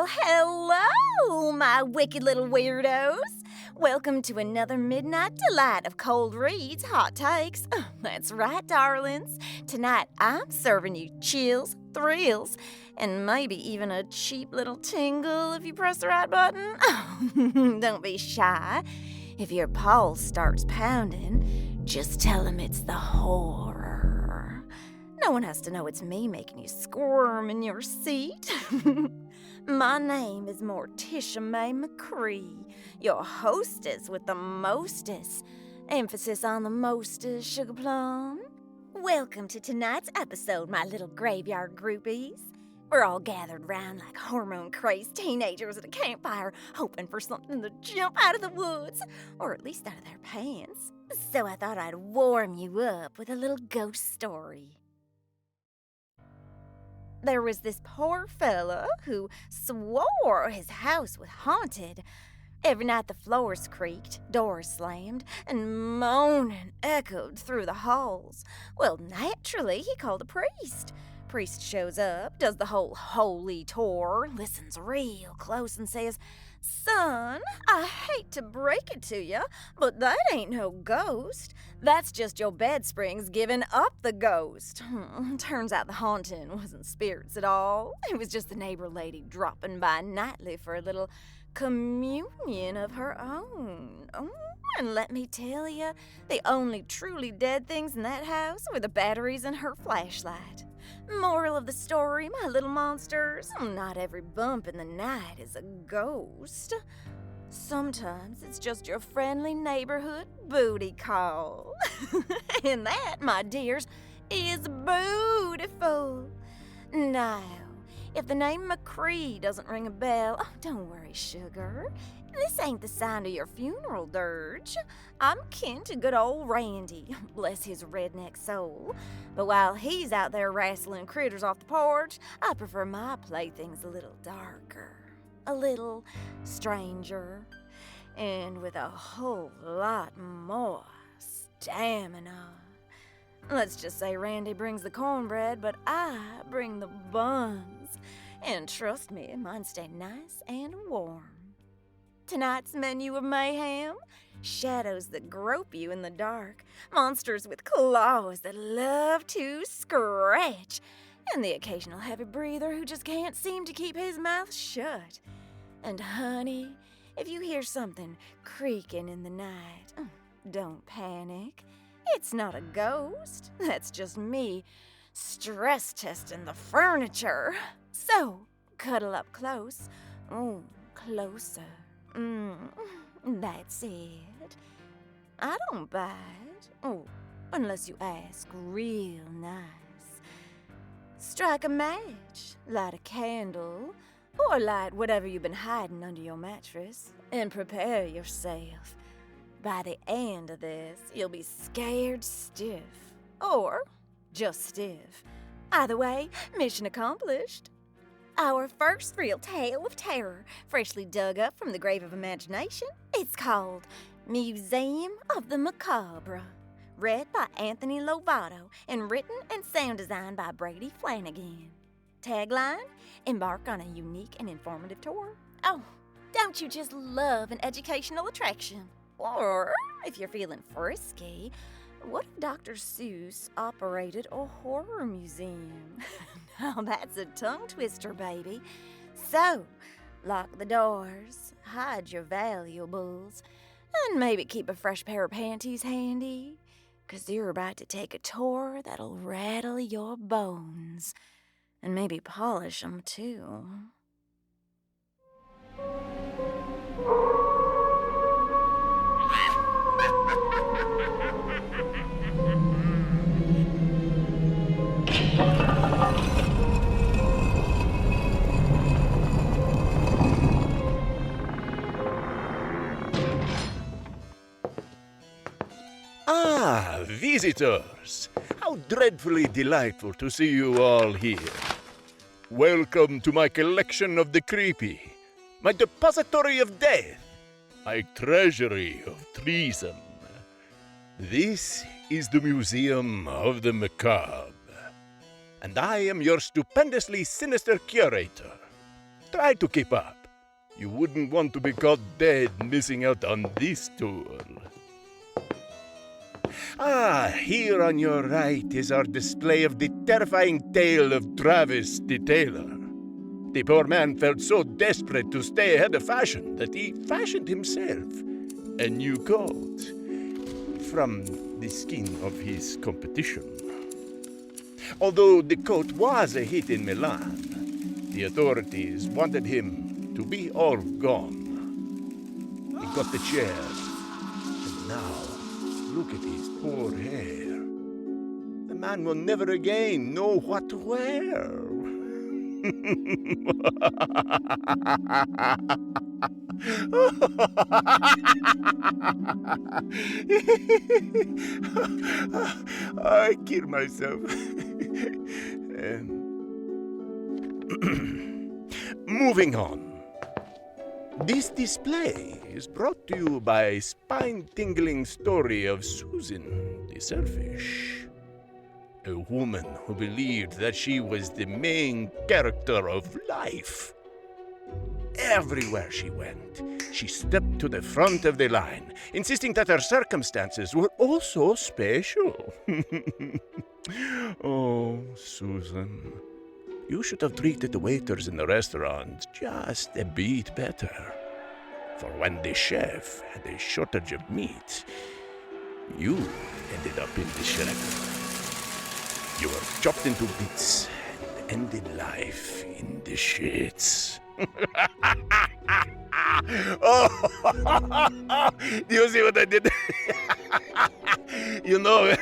Well, hello, my wicked little weirdos. Welcome to another midnight delight of cold reads, hot takes. Oh, that's right, darlings. Tonight, I'm serving you chills, thrills, and maybe even a cheap little tingle if you press the right button. Oh, don't be shy. If your pulse starts pounding, just tell him it's the horror. No one has to know it's me making you squirm in your seat. My name is Morticia Mae McCree, your hostess with the mostest. Emphasis on the mostest, sugar plum. Welcome to tonight's episode, my little graveyard groupies. We're all gathered round like hormone-crazed teenagers at a campfire, hoping for something to jump out of the woods, or at least out of their pants. So I thought I'd warm you up with a little ghost story. There was this poor fella who swore his house was haunted. Every night the floors creaked, doors slammed, and moaning echoed through the halls. Well, naturally, he called a priest. Priest shows up, does the whole holy tour, listens real close and says, "Son, I hate to break it to you, but that ain't no ghost. That's just your bed springs giving up the ghost." Turns out the haunting wasn't spirits at all. It was just the neighbor lady dropping by nightly for a little communion of her own. Oh, and let me tell you, the only truly dead things in that house were the batteries in her flashlight. Moral of the story, my little monsters, not every bump in the night is a ghost. Sometimes it's just your friendly neighborhood booty call. And that, my dears, is beautiful. Now, if the name McCree doesn't ring a bell, oh, don't worry, sugar. This ain't the sign of your funeral dirge. I'm kin to good old Randy, bless his redneck soul. But while he's out there wrestling critters off the porch, I prefer my playthings a little darker, a little stranger, and with a whole lot more stamina. Let's just say Randy brings the cornbread, but I bring the buns. And trust me, mine stay nice and warm. Tonight's menu of mayhem: shadows that grope you in the dark, monsters with claws that love to scratch, and the occasional heavy breather who just can't seem to keep his mouth shut. And honey, if you hear something creaking in the night, don't panic. It's not a ghost. That's just me stress testing the furniture. So, cuddle up close. Oh, closer. That's it. I don't bite. Oh, unless you ask real nice. Strike a match, light a candle, or light whatever you've been hiding under your mattress, and prepare yourself. By the end of this, you'll be scared stiff, or just stiff. Either way, mission accomplished. Our first real tale of terror, freshly dug up from the grave of imagination. It's called Museum of the Macabre. Read by Anthony Lovato and written and sound designed by Brady Flanagan. Tagline: embark on a unique and informative tour. Oh, don't you just love an educational attraction? Or, if you're feeling frisky, what if Dr. Seuss operated a horror museum? Now that's a tongue twister, baby. So, lock the doors, hide your valuables, and maybe keep a fresh pair of panties handy, 'cause you're about to take a tour that'll rattle your bones, and maybe polish 'em too. Ah, visitors! How dreadfully delightful to see you all here. Welcome to my collection of the creepy, my depository of death, my treasury of treason. This is the Museum of the Macabre, and I am your stupendously sinister curator. Try to keep up. You wouldn't want to be caught dead missing out on this tour. Here on your right is our display of the terrifying tale of Travis the Tailor. The poor man felt so desperate to stay ahead of fashion that he fashioned himself a new coat from the skin of his competition. Although the coat was a hit in Milan, the authorities wanted him to be all gone. He got the chair, and now look at his poor hair. The man will never again know what to wear. I kill myself. Moving on. This display is brought to you by a spine-tingling story of Susan the Selfish, a woman who believed that she was the main character of life. Everywhere she went, she stepped to the front of the line, insisting that her circumstances were also special. Oh, Susan, you should have treated the waiters in the restaurant just a bit better. For when the chef had a shortage of meat, you ended up in the shredder. You were chopped into bits and ended life in the shits. Oh, do you see what I did? You know,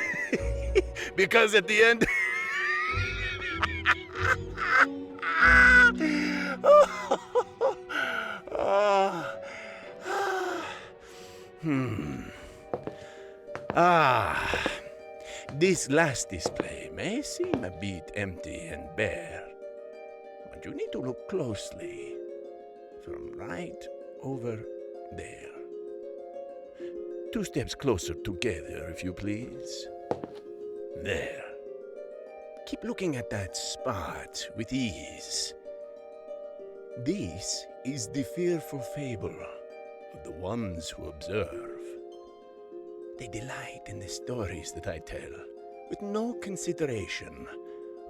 because at the end... This last display may seem a bit empty and bare, but you need to look closely from right over there. 2 steps closer together, if you please. There. Keep looking at that spot with ease. This is the fearful fable of the ones who observe. They delight in the stories that I tell, with no consideration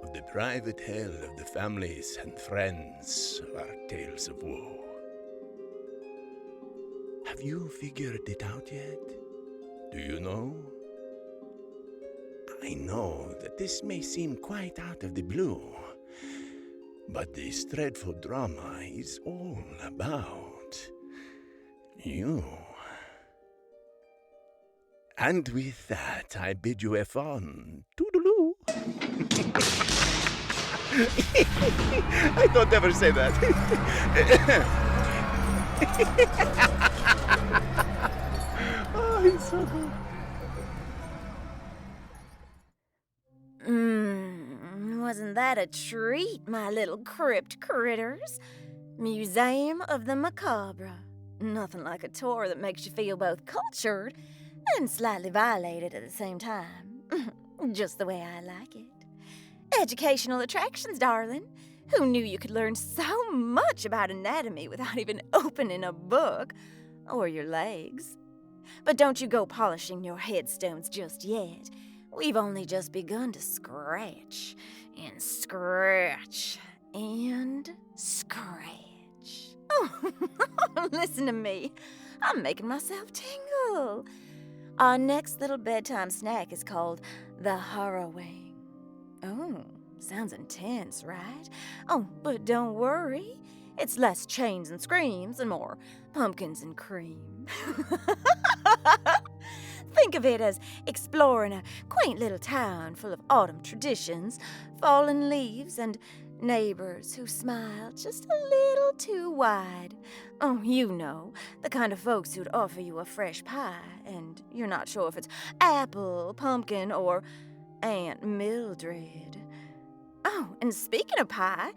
of the private hell of the families and friends of our tales of woe. Have you figured it out yet? Do you know? I know that this may seem quite out of the blue, but this dreadful drama is all about you. And with that, I bid you a fond toodaloo. I don't ever say that. Oh, he's so good. Wasn't that a treat, my little crypt critters? Museum of the Macabre. Nothing like a tour that makes you feel both cultured and slightly violated at the same time. Just the way I like it. Educational attractions, darling. Who knew you could learn so much about anatomy without even opening a book? Or your legs. But don't you go polishing your headstones just yet. We've only just begun to scratch and scratch and scratch. Oh, listen to me. I'm making myself tingle. Our next little bedtime snack is called the Harrowing. Oh, sounds intense, right? Oh, but don't worry. It's less chains and screams and more pumpkins and cream. Think of it as exploring a quaint little town full of autumn traditions, fallen leaves, and neighbors who smile just a little too wide. Oh, you know, the kind of folks who'd offer you a fresh pie, and you're not sure if it's apple, pumpkin, or Aunt Mildred. Oh, and speaking of pie,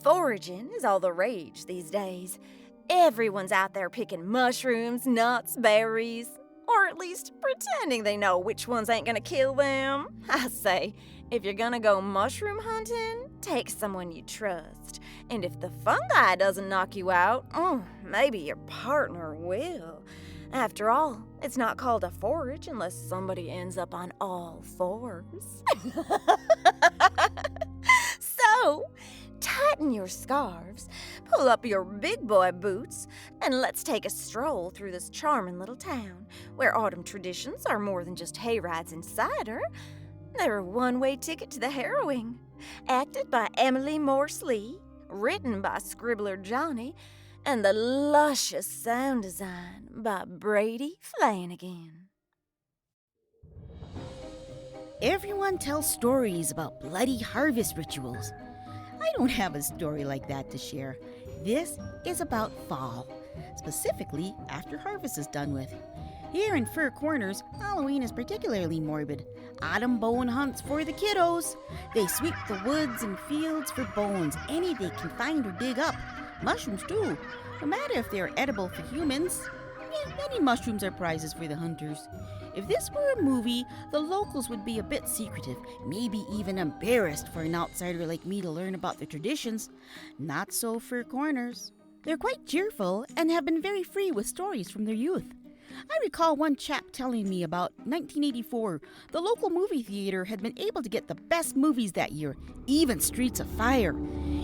foraging is all the rage these days. Everyone's out there picking mushrooms, nuts, berries, or at least pretending they know which ones ain't gonna kill them. I say, If you're gonna go mushroom hunting, take someone you trust. And if the fungi doesn't knock you out, maybe your partner will. After all, it's not called a forage unless somebody ends up on all fours. So, tighten your scarves, pull up your big boy boots, and let's take a stroll through this charming little town, where autumn traditions are more than just hayrides and cider. They're a one-way ticket to the harrowing. Acted by Emily Morse Lee, written by Scribbler Johnny, and the luscious sound design by Brady Flanagan. Everyone tells stories about bloody harvest rituals. I don't have a story like that to share. This is about fall, specifically after harvest is done with. Here in Fur Corners, Halloween is particularly morbid. Autumn bone hunts for the kiddos. They sweep the woods and fields for bones, any they can find or dig up. Mushrooms too, no matter if they are edible for humans. Many mushrooms are prizes for the hunters. If this were a movie, the locals would be a bit secretive, maybe even embarrassed for an outsider like me to learn about their traditions. Not so Fur Corners. They're quite cheerful and have been very free with stories from their youth. I recall one chap telling me about 1984. The local movie theater had been able to get the best movies that year, even Streets of Fire.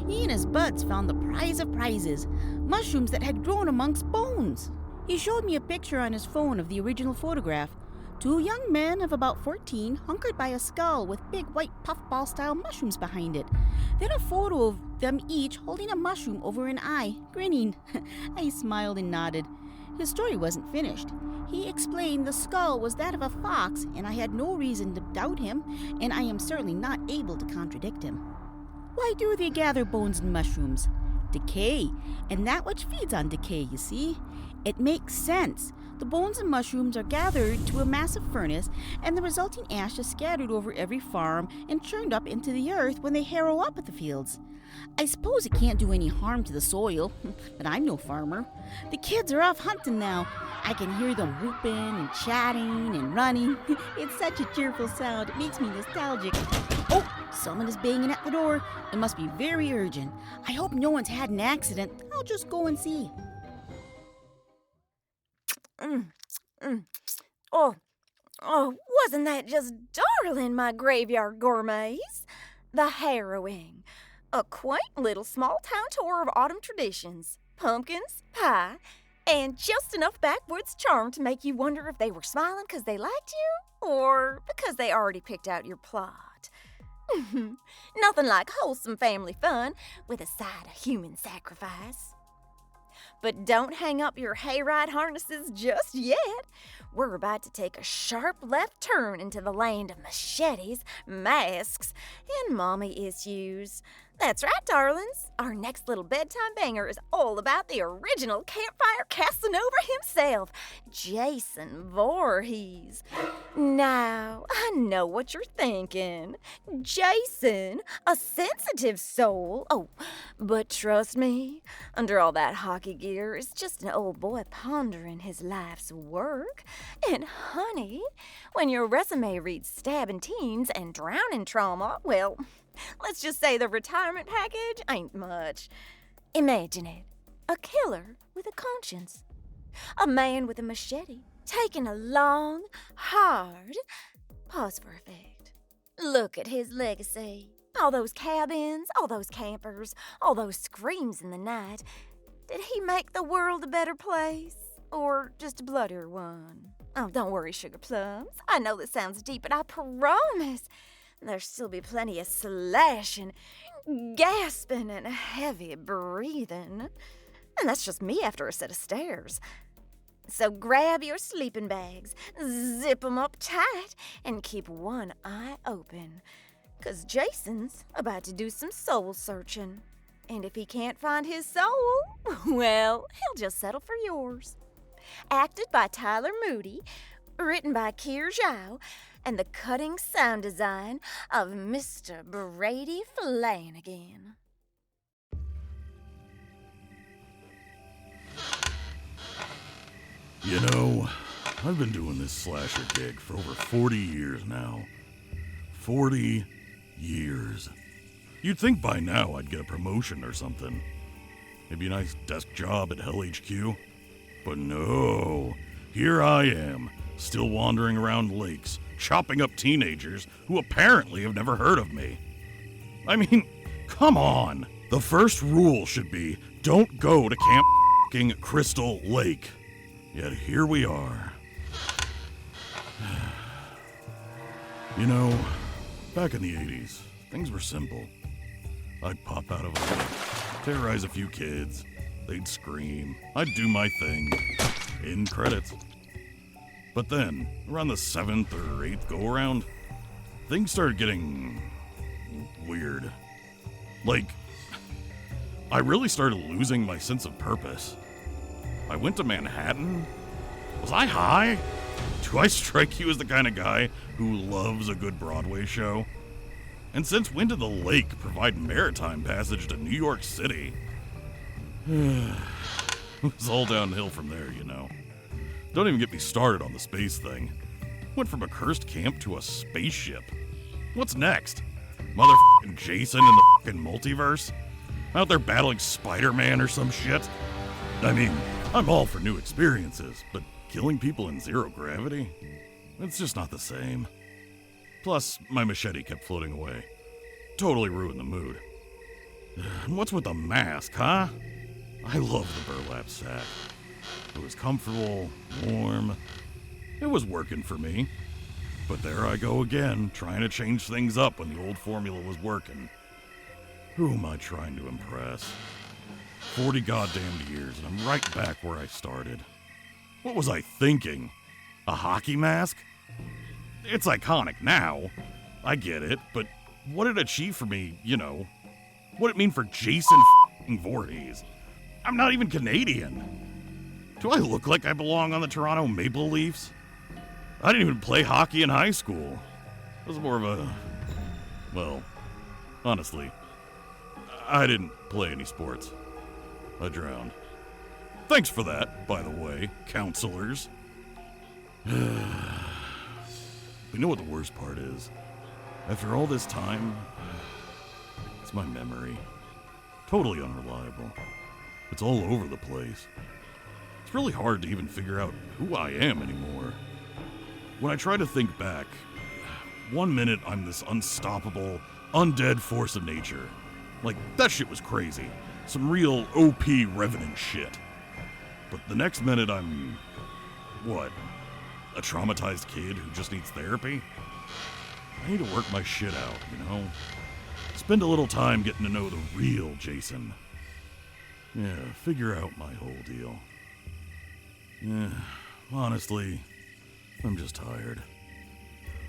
He and his buds found the prize of prizes, mushrooms that had grown amongst bones. He showed me a picture on his phone of the original photograph. Two young men of about 14 hunkered by a skull with big white puffball-style mushrooms behind it. Then a photo of them each holding a mushroom over an eye, grinning. I smiled and nodded. His story wasn't finished. He explained the skull was that of a fox, and I had no reason to doubt him, and I am certainly not able to contradict him. Why do they gather bones and mushrooms? Decay, and that which feeds on decay, you see. It makes sense. The bones and mushrooms are gathered to a massive furnace, and the resulting ash is scattered over every farm and churned up into the earth when they harrow up at the fields. I suppose it can't do any harm to the soil, but I'm no farmer. The kids are off hunting now. I can hear them whooping and chatting and running. It's such a cheerful sound, it makes me nostalgic. Oh, someone is banging at the door. It must be very urgent. I hope no one's had an accident. I'll just go and see. Oh, wasn't that just darling, my graveyard gourmets? The Harrowing. A quaint little small-town tour of autumn traditions. Pumpkins, pie, and just enough backwoods charm to make you wonder if they were smiling because they liked you or because they already picked out your plot. Nothing like wholesome family fun with a side of human sacrifice. But don't hang up your hayride harnesses just yet. We're about to take a sharp left turn into the land of machetes, masks, and mommy issues. That's right, darlings. Our next little bedtime banger is all about the original campfire Casanova himself, Jason Voorhees. Now, I know what you're thinking. Jason, a sensitive soul. Oh, but trust me, under all that hockey gear is just an old boy pondering his life's work. And honey, when your resume reads stabbing teens and drowning trauma, well, let's just say the retirement package ain't much. Imagine it. A killer with a conscience. A man with a machete taking a long, hard pause for effect. Look at his legacy. All those cabins, all those campers, all those screams in the night. Did he make the world a better place? Or just a bloodier one? Oh, don't worry, Sugar Plums. I know this sounds deep, but I promise there'll still be plenty of slashing, gasping, and heavy breathing. And that's just me after a set of stairs. So grab your sleeping bags, zip 'em up tight, and keep one eye open. 'Cause Jason's about to do some soul searching. And if he can't find his soul, well, he'll just settle for yours. Acted by Tyler Moody, written by Keir Zhao, and the cutting sound design of Mr. Brady Flanagan. You know, I've been doing this slasher gig for over 40 years now. 40 Years. You'd think by now I'd get a promotion or something. Maybe a nice desk job at Hell HQ. But no, here I am, still wandering around lakes, chopping up teenagers who apparently have never heard of me. I mean, come on. The first rule should be, don't go to Camp f***ing Crystal Lake. Yet here we are. You know, back in the 80s, things were simple. I'd pop out of a lake, terrorize a few kids, they'd scream, I'd do my thing. In credits. But then, around the 7th or 8th go-around, things started getting weird. Like, I really started losing my sense of purpose. I went to Manhattan. Was I high? Do I strike you as the kind of guy who loves a good Broadway show? And since when did the lake provide maritime passage to New York City? It was all downhill from there, you know. Don't even get me started on the space thing. Went from a cursed camp to a spaceship. What's next? Motherfucking Jason in the fucking multiverse? Out there battling Spider-Man or some shit? I mean, I'm all for new experiences, but killing people in zero gravity? It's just not the same. Plus, my machete kept floating away. Totally ruined the mood. And what's with the mask, huh? I love the burlap sack. It was comfortable, warm. It was working for me. But there I go again, trying to change things up when the old formula was working. Who am I trying to impress? 40 goddamn years, and I'm right back where I started. What was I thinking? A hockey mask? It's iconic now. I get it, but what did it achieve for me, you know? What did it mean for Jason f***ing Voorhees? I'm not even Canadian. Do I look like I belong on the Toronto Maple Leafs? I didn't even play hockey in high school. It was more of a... Well, honestly, I didn't play any sports. I drowned. Thanks for that, by the way, counselors. You know what the worst part is? After all this time, it's my memory. Totally unreliable. It's all over the place. It's really hard to even figure out who I am anymore. When I try to think back, one minute I'm this unstoppable, undead force of nature. Like, that shit was crazy. Some real OP Revenant shit. But the next minute I'm... what? A traumatized kid who just needs therapy? I need to work my shit out, you know? Spend a little time getting to know the real Jason. Yeah, figure out my whole deal. Yeah, honestly, I'm just tired.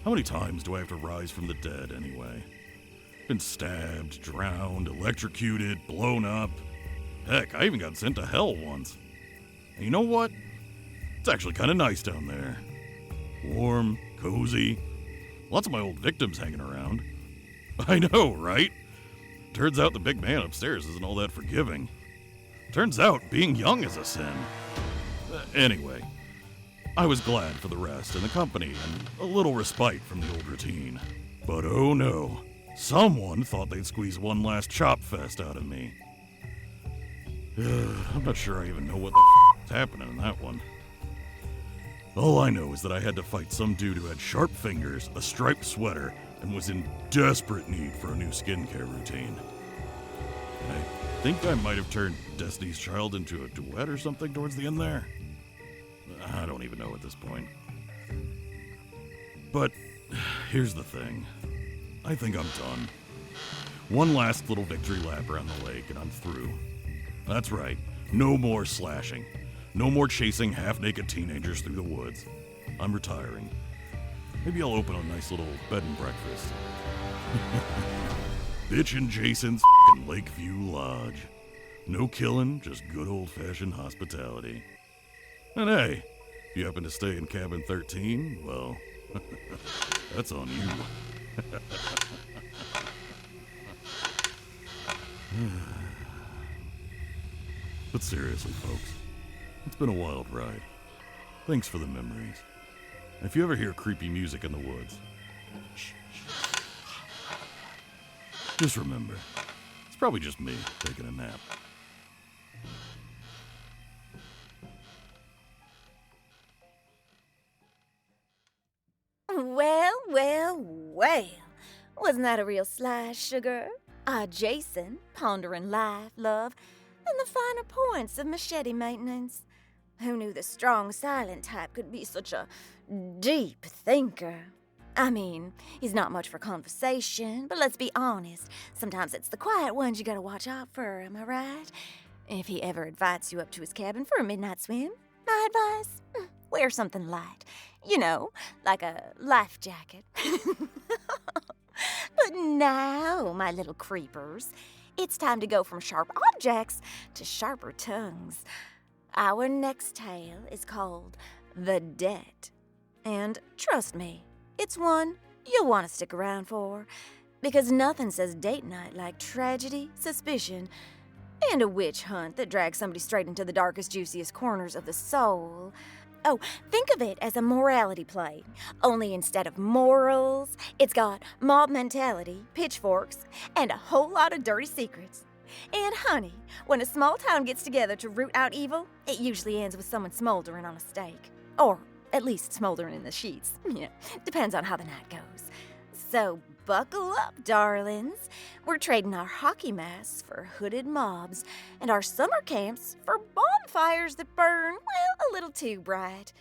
How many times do I have to rise from the dead anyway? Been stabbed, drowned, electrocuted, blown up. Heck, I even got sent to hell once. And you know what? It's actually kind of nice down there. Warm, cozy. Lots of my old victims hanging around. I know, right? Turns out the big man upstairs isn't all that forgiving. Turns out being young is a sin. Anyway, I was glad for the rest and the company and a little respite from the old routine. But oh no, someone thought they'd squeeze one last chop fest out of me. I'm not sure I even know what the is happening in that one. All I know is that I had to fight some dude who had sharp fingers, a striped sweater, and was in desperate need for a new skincare routine. I think I might have turned Destiny's Child into a duet or something towards the end there. I don't even know at this point. But here's the thing. I think I'm done. One last little victory lap around the lake and I'm through. That's right. No more slashing. No more chasing half-naked teenagers through the woods. I'm retiring. Maybe I'll open a nice little bed and breakfast. Bitch and Jason's f***ing Lakeview Lodge. No killing, just good old-fashioned hospitality. And hey, if you happen to stay in cabin 13, well, that's on you. But seriously, folks, it's been a wild ride. Thanks for the memories. If you ever hear creepy music in the woods, Just remember, it's probably just me taking a nap. Well, well, well. Wasn't that a real slice, sugar? Our Jason, pondering life, love, and the finer points of machete maintenance. Who knew the strong, silent type could be such a deep thinker? I mean, he's not much for conversation, but let's be honest. Sometimes it's the quiet ones you gotta watch out for, am I right? If he ever invites you up to his cabin for a midnight swim, my advice, wear something light. You know, like a life jacket. But now, my little creepers, it's time to go from sharp objects to sharper tongues. Our next tale is called The Debt. And trust me, it's one you'll want to stick around for, because nothing says date night like tragedy, suspicion, and a witch hunt that drags somebody straight into the darkest, juiciest corners of the soul. Oh, think of it as a morality play, only instead of morals, it's got mob mentality, pitchforks, and a whole lot of dirty secrets. And honey, when a small town gets together to root out evil, it usually ends with someone smoldering on a stake. Or at least smoldering in the sheets. Depends on how the night goes. So buckle up, darlings. We're trading our hockey masks for hooded mobs and our summer camps for bonfires that burn, well, a little too bright.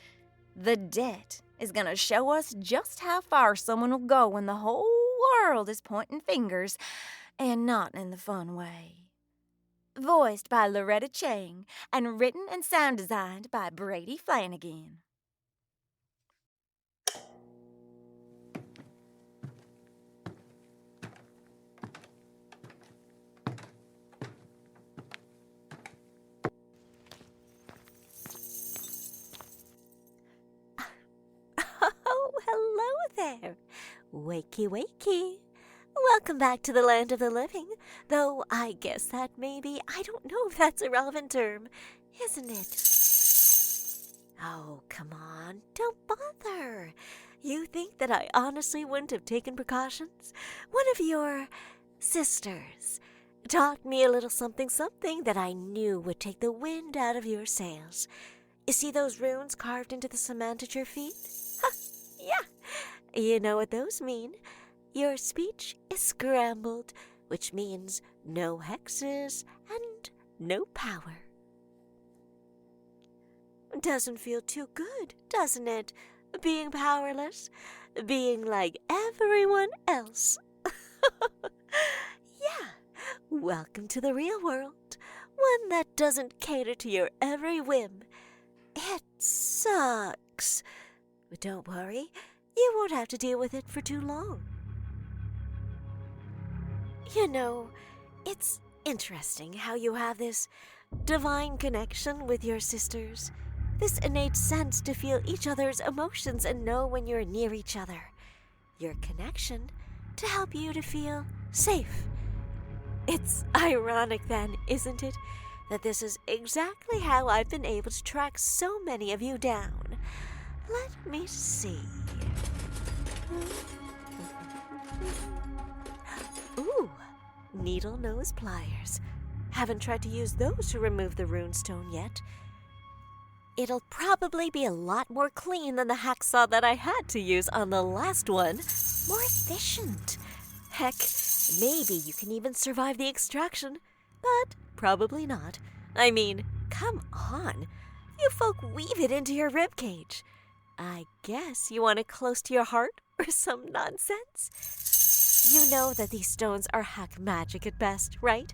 The Debt is gonna show us just how far someone will go when the whole world is pointing fingers, and not in the fun way. Voiced by Loretta Chang and written and sound designed by Brady Flanagan. Oh, hello there. Wakey, wakey. Welcome back to the land of the living, though I guess that maybe, I don't know if that's a relevant term, isn't it? Oh, come on, don't bother. You think that I honestly wouldn't have taken precautions? One of your sisters taught me a little something that I knew would take the wind out of your sails. You see those runes carved into the cement at your feet? Huh, yeah, you know what those mean. Your speech is scrambled, which means no hexes and no power. Doesn't feel too good, doesn't it? Being powerless, being like everyone else. Yeah, welcome to the real world, one that doesn't cater to your every whim. It sucks, but don't worry, you won't have to deal with it for too long. You know, it's interesting how you have this divine connection with your sisters, this innate sense to feel each other's emotions and know when you're near each other. Your connection to help you to feel safe. It's ironic then, isn't it, that this is exactly how I've been able to track so many of you down. Let me see. Ooh, needle nose pliers. Haven't tried to use those to remove the runestone yet. It'll probably be a lot more clean than the hacksaw that I had to use on the last one. More efficient. Heck, maybe you can even survive the extraction, but probably not. I mean, come on. You folk weave it into your ribcage. I guess you want it close to your heart or some nonsense? You know that these stones are hack magic at best, right?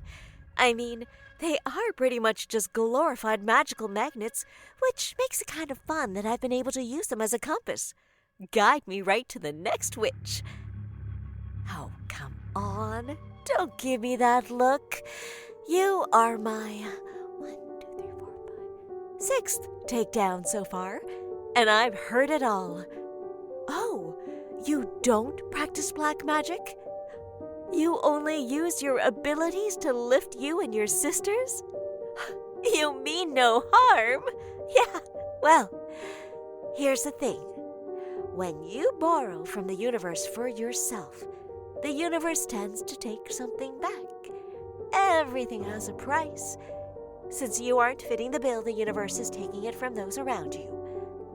I mean, they are pretty much just glorified magical magnets, which makes it kind of fun that I've been able to use them as a compass. Guide me right to the next witch. Oh, come on. Don't give me that look. You are my 6th takedown so far, and I've heard it all. Oh, you don't practice black magic? You only use your abilities to lift you and your sisters? You mean no harm? Yeah, well, here's the thing. When you borrow from the universe for yourself, the universe tends to take something back. Everything has a price. Since you aren't fitting the bill, the universe is taking it from those around you.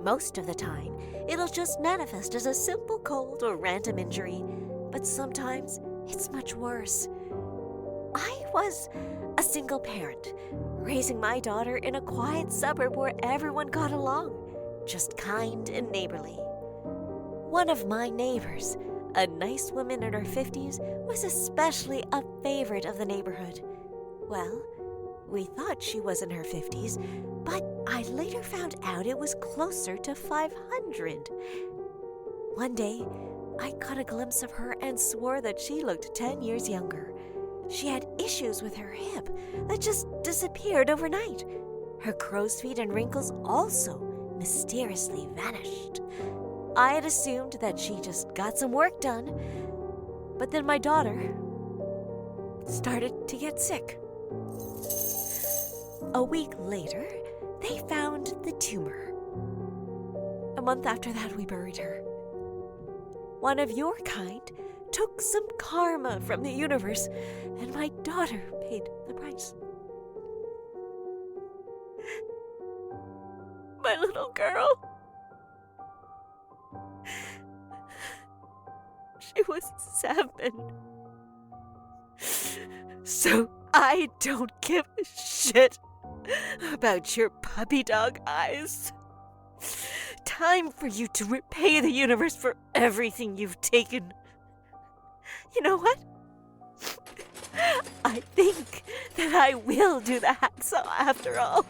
Most of the time, it'll just manifest as a simple cold or random injury, but sometimes it's much worse. I was a single parent, raising my daughter in a quiet suburb where everyone got along, just kind and neighborly. One of my neighbors, a nice woman in her 50s, was especially a favorite of the neighborhood. Well, we thought she was in her 50s, but I later found out it was closer to 500. One day, I caught a glimpse of her and swore that she looked 10 years younger. She had issues with her hip that just disappeared overnight. Her crow's feet and wrinkles also mysteriously vanished. I had assumed that she just got some work done, but then my daughter started to get sick. A week later, they found the tumor. A month after that, we buried her. One of your kind took some karma from the universe, and my daughter paid the price. My little girl. She was 7. So I don't give a shit about your puppy dog eyes. Time for you to repay the universe for everything you've taken. You know what? I think that I will do the hacksaw after all.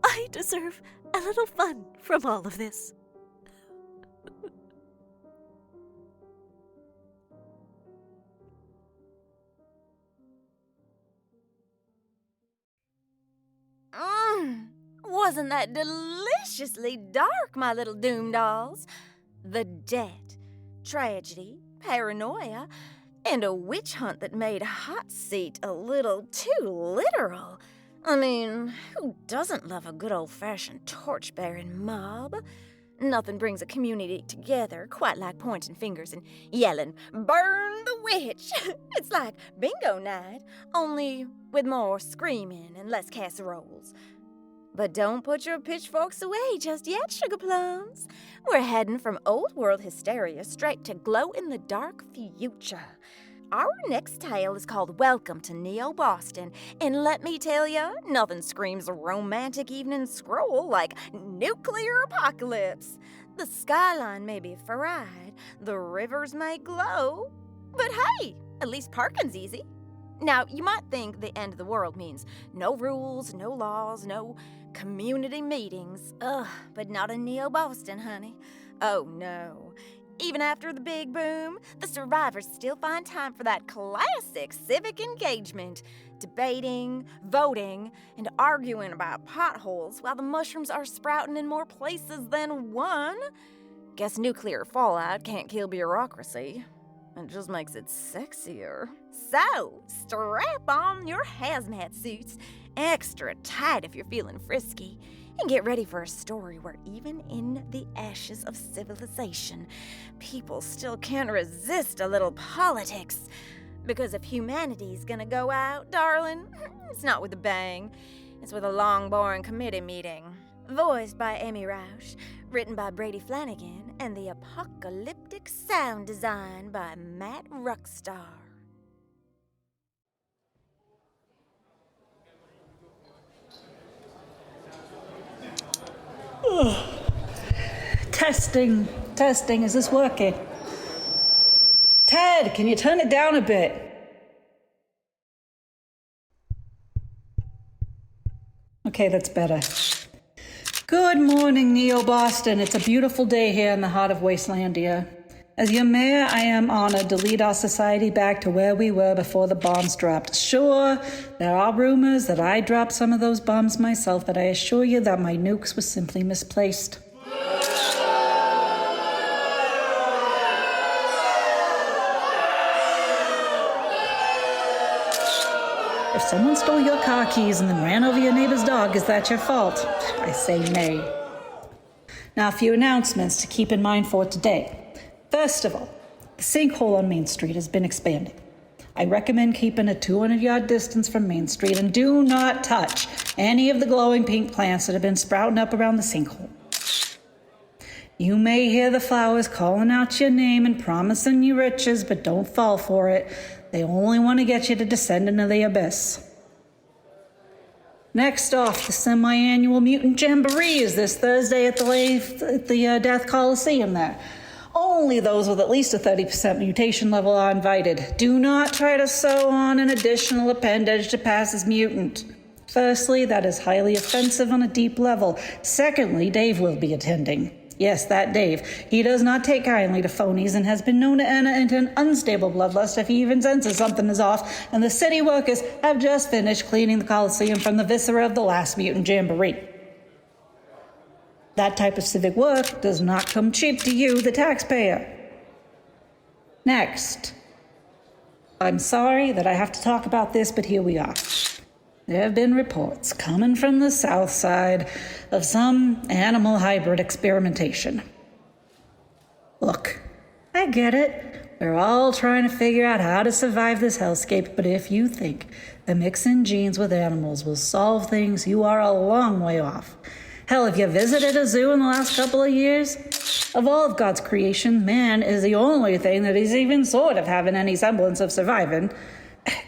I deserve a little fun from all of this. Wasn't that deliciously dark, my little doom dolls? The dead, tragedy, paranoia, and a witch hunt that made Hot Seat a little too literal. I mean, who doesn't love a good old-fashioned torch-bearing mob? Nothing brings a community together quite like pointing fingers and yelling, "Burn the witch!" It's like bingo night, only with more screaming and less casseroles. But don't put your pitchforks away just yet, sugar plums. We're heading from old world hysteria straight to glow-in-the-dark future. Our next tale is called Welcome to Neo-Boston, and let me tell ya, nothing screams a romantic evening scroll like nuclear apocalypse. The skyline may be fried, the rivers may glow, but hey, at least parking's easy. Now, you might think the end of the world means no rules, no laws, no community meetings. But not in Neo-Boston, honey. Oh, no. Even after the big boom, the survivors still find time for that classic civic engagement, debating, voting, and arguing about potholes while the mushrooms are sprouting in more places than one. Guess nuclear fallout can't kill bureaucracy. It just makes it sexier. So, strap on your hazmat suits, extra tight if you're feeling frisky, and get ready for a story where even in the ashes of civilization, people still can't resist a little politics. Because if humanity's gonna go out, darling, it's not with a bang. It's with a long, boring committee meeting. Voiced by Amy Rausch, written by Brady Flanagan, and the apocalyptic sound design by Matt Ruckstar. Testing. Is this working? Ted, can you turn it down a bit? Okay, that's better. Good morning, Neo-Boston. It's a beautiful day here in the heart of Wastelandia. As your mayor, I am honored to lead our society back to where we were before the bombs dropped. Sure, there are rumors that I dropped some of those bombs myself, but I assure you that my nukes were simply misplaced. If someone stole your car keys and then ran over your neighbor's dog, is that your fault? I say nay. Now, a few announcements to keep in mind for today. First of all, the sinkhole on Main Street has been expanding. I recommend keeping a 200-yard distance from Main Street and do not touch any of the glowing pink plants that have been sprouting up around the sinkhole. You may hear the flowers calling out your name and promising you riches, but don't fall for it. They only want to get you to descend into the abyss. Next off, the semi-annual Mutant Jamboree is this Thursday at the Death Coliseum there. Only those with at least a 30% mutation level are invited. Do not try to sew on an additional appendage to pass as mutant. Firstly, that is highly offensive on a deep level. Secondly, Dave will be attending. Yes, that Dave. He does not take kindly to phonies and has been known to enter into an unstable bloodlust if he even senses something is off, and the city workers have just finished cleaning the Coliseum from the viscera of the last Mutant Jamboree. That type of civic work does not come cheap to you, the taxpayer. Next. I'm sorry that I have to talk about this, but here we are. There have been reports coming from the south side of some animal hybrid experimentation. Look, I get it. We're all trying to figure out how to survive this hellscape, but if you think that mixing genes with animals will solve things, you are a long way off. Hell, have you visited a zoo in the last couple of years? Of all of God's creation, man is the only thing that is even sort of having any semblance of surviving.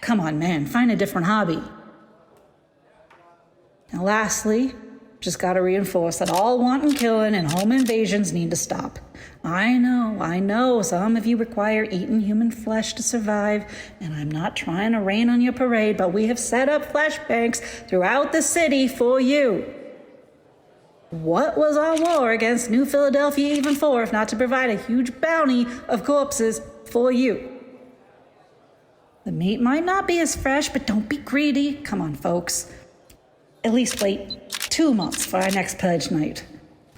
Come on, man, find a different hobby. And lastly, just gotta reinforce that all wanton killing and home invasions need to stop. I know, some of you require eating human flesh to survive, and I'm not trying to rain on your parade, but we have set up flesh banks throughout the city for you. What was our war against New Philadelphia even for, if not to provide a huge bounty of corpses for you? The meat might not be as fresh, but don't be greedy. Come on, folks. At least wait 2 months for our next purge night.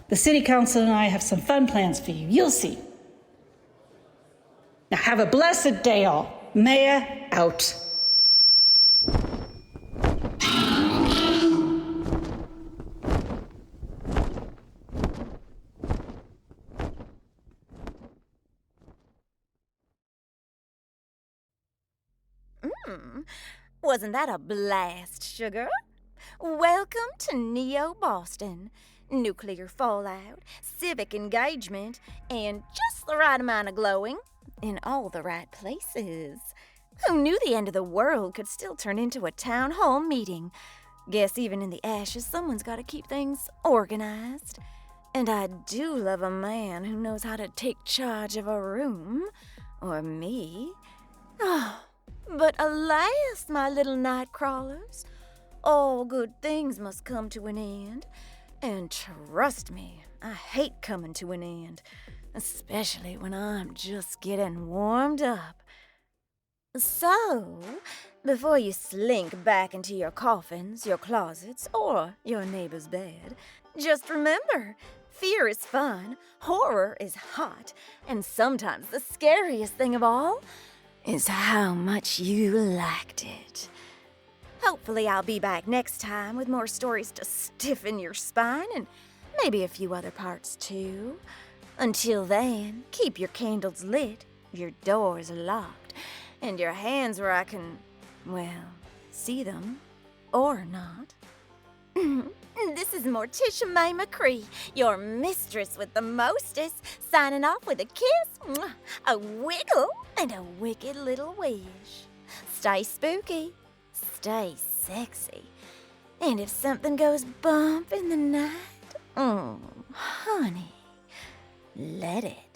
The city council and I have some fun plans for you. You'll see. Now have a blessed day, all. Mayor out. Wasn't that a blast, sugar? Welcome to Neo-Boston. Nuclear fallout, civic engagement, and just the right amount of glowing in all the right places. Who knew the end of the world could still turn into a town hall meeting? Guess even in the ashes, someone's got to keep things organized. And I do love a man who knows how to take charge of a room. Or me. Oh, but alas, my little night crawlers. All good things must come to an end. And trust me, I hate coming to an end. Especially when I'm just getting warmed up. So, before you slink back into your coffins, your closets, or your neighbor's bed, just remember, fear is fun, horror is hot, and sometimes the scariest thing of all is how much you liked it. Hopefully I'll be back next time with more stories to stiffen your spine and maybe a few other parts too. Until then, keep your candles lit, your doors locked, and your hands where I can, well, see them or not. This is Morticia Mae McCree, your mistress with the mostest, signing off with a kiss, a wiggle, and a wicked little wish. Stay spooky, stay sexy, and if something goes bump in the night, honey, let it.